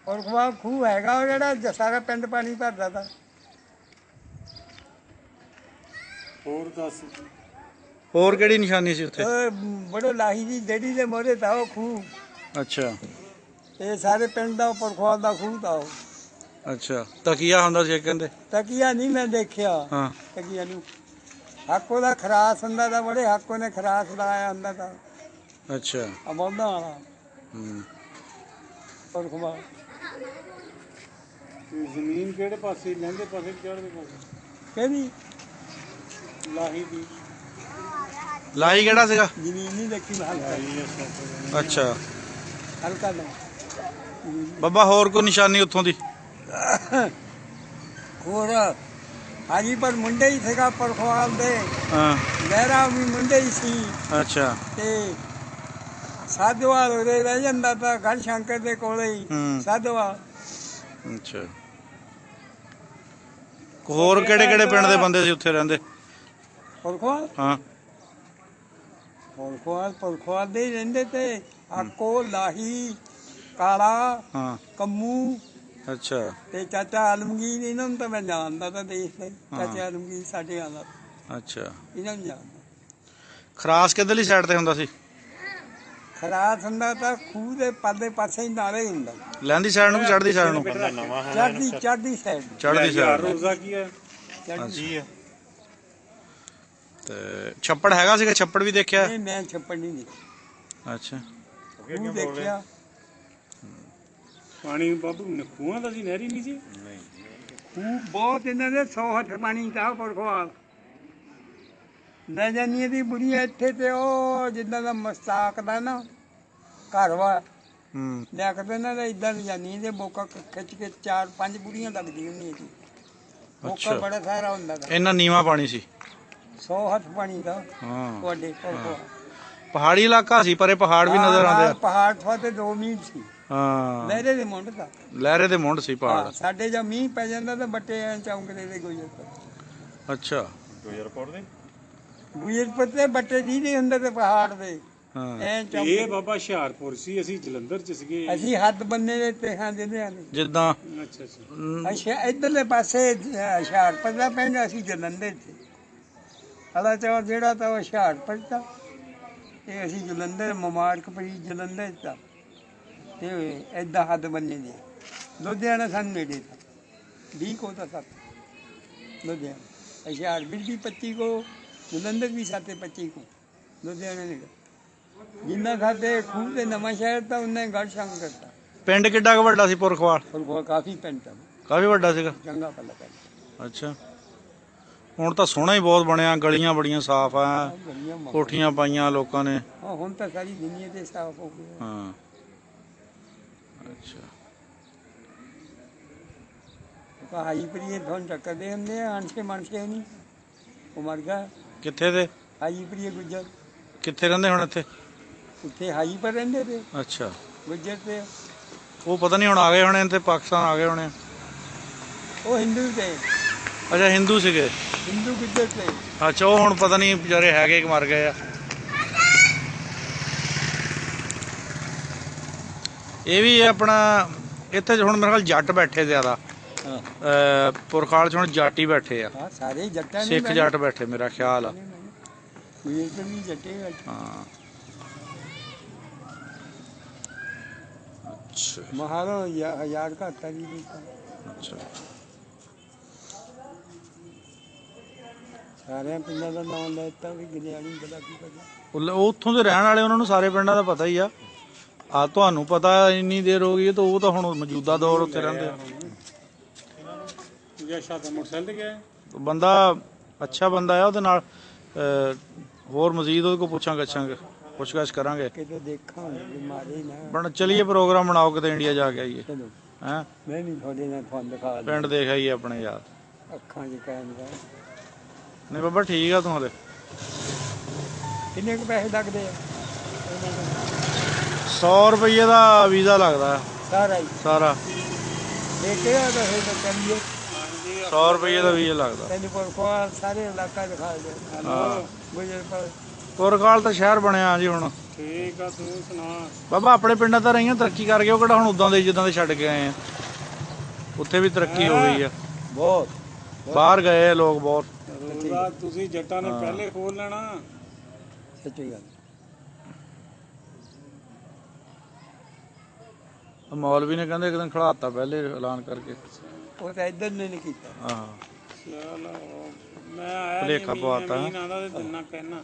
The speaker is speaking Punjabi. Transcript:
ਪੁਰਖਵਾਲ ਖੂਹ ਹੈਗਾ ਉਹ ਜਿਹੜਾ ਸਾਰਾ ਪਿੰਡ ਪਾਣੀ ਭਰਦਾ ਤਾ। ਹੋਰ ਦੱਸ। ਹੋਰ ਕਿਹੜੀ ਨਿਸ਼ਾਨੀ ਸੀ ਉੱਥੇ? ਬੜੇ ਲਾਹੀ ਦੀ ਡੇੜੀ ਦੇ ਮੋਹਰੇ ਤਾ ਉਹ ਖੂਹ। ਅੱਛਾ। ਇਹ ਸਾਰੇ ਪਿੰਡ ਦਾ ਪੁਰਖਵਾਲ ਦਾ ਖੂਹ ਤਾ ਉਹ। ਅੱਛਾ, ਤਕੀਆ ਹੁੰਦਾ ਸੀ ਕਹਿੰਦੇ? ਤਕੀਆ ਨਹੀਂ ਮੈਂ ਦੇਖਿਆ। ਹਾਂ, ਤਕੀਆ ਨੂੰ ਹਾਕੋ ਦਾ ਖਰਾਸ ਹੁੰਦਾ ਤਾ, ਬੜੇ ਹਾਕੋ ਨੇ ਖਰਾਸ ਲਾਇਆ ਹੁੰਦਾ ਤਾ। ਅੱਛਾ। ਅਮੌਦਾ ਵਾਲਾ ਹੂੰ। ਪੁਰਖਵਾਲ। ਜ਼ਮੀਨ ਕਿਹੜੇ ਪਾਸੇ, ਲਹਿੰਦੇ ਪਾਸੇ ਚੜ੍ਹਦੇ ਪਾਸੇ? ਕਿਹੜੀ ਲਾਹੀ ਦੀ। ਲਾਹੀ ਕਿਹੜਾ ਸੀਗਾ? ਜ਼ਮੀਨ ਨਹੀਂ ਦੇਖੀ ਮੈਂ ਹਲਕਾ। ਅੱਛਾ ਹਲਕਾ ਦਾ ਬਾਬਾ, ਹੋਰ ਕੋਈ ਨਿਸ਼ਾਨੀ ਉੱਥੋਂ ਦੀ? ਹੋਰ ਹਾਜੀ ਪਰ ਮੁੰਡੇ ਹੀ ਸੀਗਾ ਪੁਰਖਵਾਲ ਦੇ। ਹਾਂ। ਲਹਿਰਾ ਵੀ ਮੁੰਡੇ ਹੀ ਸੀ। ਅੱਛਾ। ਤੇ ਸਾਧੂਵਾਲ ਉਰੇ ਰਹਿ ਜਾਂਦਾ ਤਾਂ ਗੜ ਸ਼ੰਕਰ ਦੇ ਕੋਲੇ ਹੀ ਸਾਧੂਵਾਲ। ਅੱਛਾ। ਹੋਰ ਕਿਹੜੇ ਕਿਹੜੇ ਪਿੰਡ ਦੇ ਬੰਦੇ ਸੀ ਉੱਥੇ ਰਹਿੰਦੇ? ਪੁਰਖਵਾਲ? ਹਾਂ। ਪੁਰਖਵਾਲ ਦੇ ਹੀ ਰਹਿੰਦੇ ਤੇ ਆਕੋ, ਲਾਹੀ, ਕਾਲਾ, ਹਾਂ। ਕੰਮੂ। ਅੱਛਾ। ਤੇ ਚਾਚਾ ਆਲਮਗੀਰ, ਇਹਨਾਂ ਨੂੰ ਤਾਂ ਮੈਂ ਜਾਣਦਾ ਤਾਂ ਦੇਖਦੇ। ਚਾਚਾ ਆਲਮਗੀਰ ਸਾਡੇ ਆਲਾ। ਅੱਛਾ। ਇਹਨਾਂ ਨੂੰ ਜਾਣਦਾ। ਖਰਾਸ ਕਿੱਧਰਲੀ ਸਾਈਡ ਤੇ ਹੁੰਦਾ ਸੀ? ਖਰਾਸ ਹੁੰਦਾ ਤਾਂ ਖੂਹ ਦੇ ਪਰਲੇ ਪਾਸੇ ਹੀ ਨਾਲੇ ਹੁੰਦਾ। ਲਹਿੰਦੀ ਸਾਈਡ ਨੂੰ ਕਿ ਚੜ੍ਹਦੀ ਸਾਈਡ ਨੂੰ? ਚੜ੍ਹਦੀ ਸਾਈਡ। ਚੜ੍ਹਦੀ ਸਾਈਡ। ਰੋਜ਼ਾ ਕੀ ਹੈ? ਚੜ੍ਹਦੀ। ਤੇ ਛੱਪੜ ਹੈਗਾ ਸੀਗਾ? ਛੱਪੜ ਵੀ ਦੇਖਿਆ? ਨਹੀਂ, ਮੈਂ ਛੱਪੜ ਨਹੀਂ ਦੇਖਿਆ। ਅੱਛਾ। ਖੂਹ ਦੇਖਿਆ। ਪਾਣੀ ਬਾਬੂ ਖੂਹਾਂ ਦਾ ਸੀ, ਨਹਿਰੀ ਨਹੀਂ ਸੀ? ਖੂਹ ਬਹੁਤ ਇਹਨਾਂ ਦੇ 100 ਹੱਥ ਪਾਣੀ ਤਾਂ ਪੁਰਖਵਾਲ। ਲੈ ਜਾਨੀ ਦੀ ਬੁੜੀਆਂ ਇੱਥੇ ਤੇ ਉਹ ਜਿੱਦਾਂ ਦਾ ਮਸਤਾਕ ਦਾ ਨਾ ਘਰ ਵਾ ਲਿਆ ਕਰਦੇ ਨਾ ਇਦਾਂ ਦੀ ਜਾਨੀ ਦੇ ਬੋਕਾ ਖਿੱਚ ਕੇ 4-5 ਬੁੜੀਆਂ ਲੱਗਦੀਆਂ ਹੁੰਦੀਆਂ ਸੀ। ਬੋਕਾ ਬੜਾ ਸਾਰਾ ਹੁੰਦਾ ਤਾ। ਇੰਨਾ ਨੀਵਾਂ ਪਾਣੀ ਸੀ? 100 ਹੱਥ ਪਾਣੀ ਦਾ। ਹਾਂ। ਤੁਹਾਡੇ ਪੁਰਖਵਾਲ ਪਹਾੜੀ ਇਲਾਕਾ ਸੀ, ਪਰੇ ਪਹਾੜ ਵੀ ਨਜ਼ਰ ਆਉਂਦੇ ਆ। ਪਹਾੜ ਤੇ 2 ਮੀਲ ਸੀ। ਹਾਂ। ਲਹਿਰੇ ਦੇ ਮੁੰਡ ਦਾ। ਲਹਿਰੇ ਦੇ ਮੁੰਡ ਸੀ ਪਹਾੜ। ਸਾਡੇ ਜਦ ਮੀਂਹ ਪੈ ਜਾਂਦਾ ਤਾਂ ਬੱਟੇ ਐ ਚੌਂਕਦੇ ਦੇ ਗੁਜਰ। ਅੱਛਾ। ਗੁਜਰਪੁਰ ਤੇ ਬੱਟੇ ਜੀ ਹੁੰਦੇ ਤੇ ਪਹਾੜ ਦੇ। ਹਾਂ। ਇਹ ਬਾਬਾ ਹੁਸ਼ਿਆਰਪੁਰ ਸੀ, ਅਸੀਂ ਜਲੰਧਰ ਚ ਸੀਗੇ। ਅਸੀਂ ਹੱਦ ਬੰਨੇ ਦੇ ਤੇ ਹਾਂ ਜਿਹਦੇ ਆ। ਜਿੱਦਾਂ ਅੱਛਾ ਅੱਛਾ। ਅੱਛਾ, ਇਧਰਲੇ ਪਾਸੇ ਹੁਸ਼ਿਆਰਪੁਰ ਦਾ ਪਿੰਡ, ਅਸੀਂ ਜਲੰਧਰ ਚ। ਅਲਾ ਚੌਰ ਜਿਹੜਾ ਤਾਂ ਹੁਸ਼ਿਆਰਪੁਰ ਦਾ ਤੇ ਅਸੀਂ ਜਲੰਧਰ, ਮੁਬਾਰਕਪੁਰੀ ਜਲੰਧਰ ਦਾ। ਤੇ ਏਦਾਂ ਹੱਦ ਬੰਨੇ ਦੇ। ਲੁਧਿਆਣਾ ਸਾਨੂੰ ਨੇੜੇ ਤਾਂ 20 ਕੋ ਤਾਂ 7 ਲੁਧਿਆਣਾ। ਹੁਸ਼ਿਆਰਪੁਰ ਵੀ 25 ਕੋ, ਜਲੰਧਰ ਵੀ 7-25 ਕੋ। ਲੁਧਿਆਣਾ ਨੇੜੇ। ਜਿੰਨਾ ਸਾਡੇ ਖੂਹ ਤੇ ਨਵਾਂ ਸ਼ਹਿਰ ਤਾਂ ਉਹਨੇ ਗੜ ਸ਼ੰਕਰ ਤਾ। ਪਿੰਡ ਕਿੱਡਾ ਕੁ ਵੱਡਾ ਸੀ ਪੁਰਖਵਾਲ? ਪੁਰਖਵਾਲ ਕਾਫੀ ਪਿੰਡ ਤਾਂ ਕਾਫੀ ਵੱਡਾ ਸੀਗਾ। ਚੰਗਾ ਪੱਲਾ ਪਿੰਡ। ਅੱਛਾ। ਹੁਣ ਤਾਂ ਸੋਹਣਾ ਹੀ ਬਹੁਤ ਬਣਿਆ, ਗਲੀਆਂ ਬੜੀਆਂ ਸਾਫ਼ ਆ, ਕੋਠੀਆਂ ਪਾਈਆਂ ਲੋਕਾਂ ਨੇ। ਹੁਣ ਤਾਂ ਸਾਰੀ ਦੁਨੀਆ ਤੇ ਸਾਫ਼ ਹੋ ਗਈ। ਹਾਂ। ਅੱਛਾ। ਹਾਜੀਪੁਰੀ ਤੁਹਾਨੂੰ ਟੱਕਰਦੇ ਹੁੰਦੇ ਆ, ਅਣਸੇ ਮਣਸੇ ਨਹੀਂ। ਉਹ ਮਰ ਗਿਆ। ਕਿੱਥੇ ਦੇ? ਹਾਜੀਪੁਰੀ ਗੁੱਜਰ। ਕਿੱਥੇ ਰਹਿੰਦੇ ਹੁਣ ਇੱਥੇ? ਉੱਥੇ ਹਾਜੀਪੁਰ ਰਹਿੰਦੇ ਤੇ। ਅੱਛਾ। ਗੁੱਜਰ ਤੇ ਉਹ ਪਤਾ ਨਹੀਂ ਹੁਣ ਆ ਗਏ ਹੋਣੇ ਤੇ ਪਾਕਿਸਤਾਨ ਆ ਗਏ ਹੋਣੇ। ਉਹ ਹਿੰਦੂ ਤੇ। ਅੱਛਾ, ਹਿੰਦੂ ਸੀਗੇ। ਹਿੰਦੂ ਗੁੱਜਰ ਤੇ। ਅੱਛਾ, ਉਹ ਹੁਣ ਪਤਾ ਨਹੀਂ ਵਿਚਾਰੇ ਹੈਗੇ ਕਿ ਮਰ ਗਏ ਆ। ਇਹ ਵੀ ਆਪਣਾ ਇੱਥੇ ਹੁਣ ਮੇਰੇ ਖਿਆਲ ਜੱਟ ਬੈਠੇ ਜ਼ਿਆਦਾ। ਪੁਰਖਾਲ ਚ ਹੁਣ ਜੱਟ ਹੀ ਬੈਠੇ ਆ। ਸਾਰੇ ਜੱਟਾਂ ਨੇ। ਸਿੱਖ ਜੱਟ ਬੈਠੇ ਮੇਰਾ ਖਿਆਲ ਆ। ਹਾਂ। ਅੱਛਾ। ਮਹਾਰੋ 1000 ਘਾਟਾ ਨਹੀਂ ਦਿੱਤਾ। ਅੱਛਾ। ਸਾਰਿਆਂ ਪਿੰਡਾਂ ਦਾ ਨਾਮ ਲੈ ਦਿੱਤਾ ਵੀ ਗਿਲਿਆਣੀ ਬਲਾ ਕੀ ਪਤਾ। ਉਹ ਉੱਥੋਂ ਦੇ ਰਹਿਣ ਵਾਲੇ, ਉਹਨਾਂ ਨੂੰ ਸਾਰੇ ਪਿੰਡਾਂ ਦਾ ਪਤਾ ਹੀ ਆ। ਤੁਹਾਨੂੰ ਪਤਾ ਇੰਨੀ ਦੇਰ ਹੋ ਗਈ ਤਾਂ ਉਹ ਤਾਂ ਹੁਣ ਮੌਜੂਦਾ ਦੌਰ ਉੱਤੇ ਰਹਿੰਦੇ ਆ। ਬੰਦਾ ਅੱਛਾ ਬੰਦਾ ਆ, ਉਹਦੇ ਨਾਲ ਹੋਰ ਮਜ਼ੀਦ ਉਹਦੇ ਕੋਲ ਪੁੱਛਾਂਗੇ, ਪੁੱਛਗਛ ਕਰਾਂਗੇ। ਚਲੀਏ ਪ੍ਰੋਗਰਾਮ ਬਣਾਓ, ਕਿਤੇ ਇੰਡੀਆ ਜਾ ਕੇ ਆਈਏ। ਹੈਂ? ਪਿੰਡ ਦੇਖ ਆਈਏ ਆਪਣੇ ਯਾਰ। ਅੱਖਾਂ ਚ ਕਹਿਣ ਦਾ ਨਹੀਂ ਬਾਬਾ, ਠੀਕ ਆ ਤੂੰ ਹਲੇ। ਕਿੰਨੇ ਕੁ ਪੈਸੇ ਲੱਗਦੇ ਆ? 100 ਰੁਪਏ ਦਾ ਵੀਜ਼ਾ ਲੱਗਦਾ ਸਾਰਾ ਹੀ। ਸਾਰਾ। ਇਹ ਕਿਹੜਾ ਦੱਸੇ ਤਾਂ ਚੱਲੀਏ। 100 ਰੁਪਏ ਦਾ ਵੀਜ਼ਾ ਲੱਗਦਾ। ਸਾਰੇ ਇਲਾਕਾ ਦਿਖਾ ਦੇ। ਗੁਜਰ ਪਰ ਤੁਰਕਾਲ ਤਾਂ ਸ਼ਹਿਰ ਬਣਿਆ ਜੀ ਹੁਣ। ਠੀਕ ਆ, ਤੂੰ ਸੁਣਾ। ਬਾਬਾ ਆਪਣੇ ਪਿੰਡਾਂ ਤਾਂ ਰਹੀਆਂ ਤਰੱਕੀ ਕਰ ਗਏ, ਉਹ ਕਿਹੜਾ ਹੁਣ ਉਦਾਂ ਦੇ ਜਿੱਦਾਂ ਦੇ ਛੱਡ ਕੇ ਆਏ ਆ। ਉੱਥੇ ਵੀ ਤਰੱਕੀ ਹੋ ਗਈ ਆ, ਬਹੁਤ ਬਾਹਰ ਗਏ ਆ ਲੋਕ ਬਹੁਤ। ਰੋਜ਼ਾ ਤੁਸੀਂ ਜੱਟਾਂ ਨੇ ਪਹਿਲੇ ਖੋਲ ਲੈਣਾ। ਸੱਚੀ ਗੱਲ। ਮੌਲਵੀ ਨੇ ਕਹਿੰਦੇ ਇੱਕ ਦਿਨ ਖੜਾਤਾ ਪਹਿਲੇ ਐਲਾਨ ਕਰਕੇ। ਉਹ ਤਾਂ ਇੱਧਰ ਨੇ ਨਹੀਂ ਕੀਤਾ। ਹਾਂ ਚਲੋ ਮੈਂ ਆਇਆ ਭੁਲੇਖਾ ਪਵਾਤਾ। ਮੀਂਹ ਆਉਂਦਾ ਤੇ ਦਿਨਾ ਕਹਿਣਾ।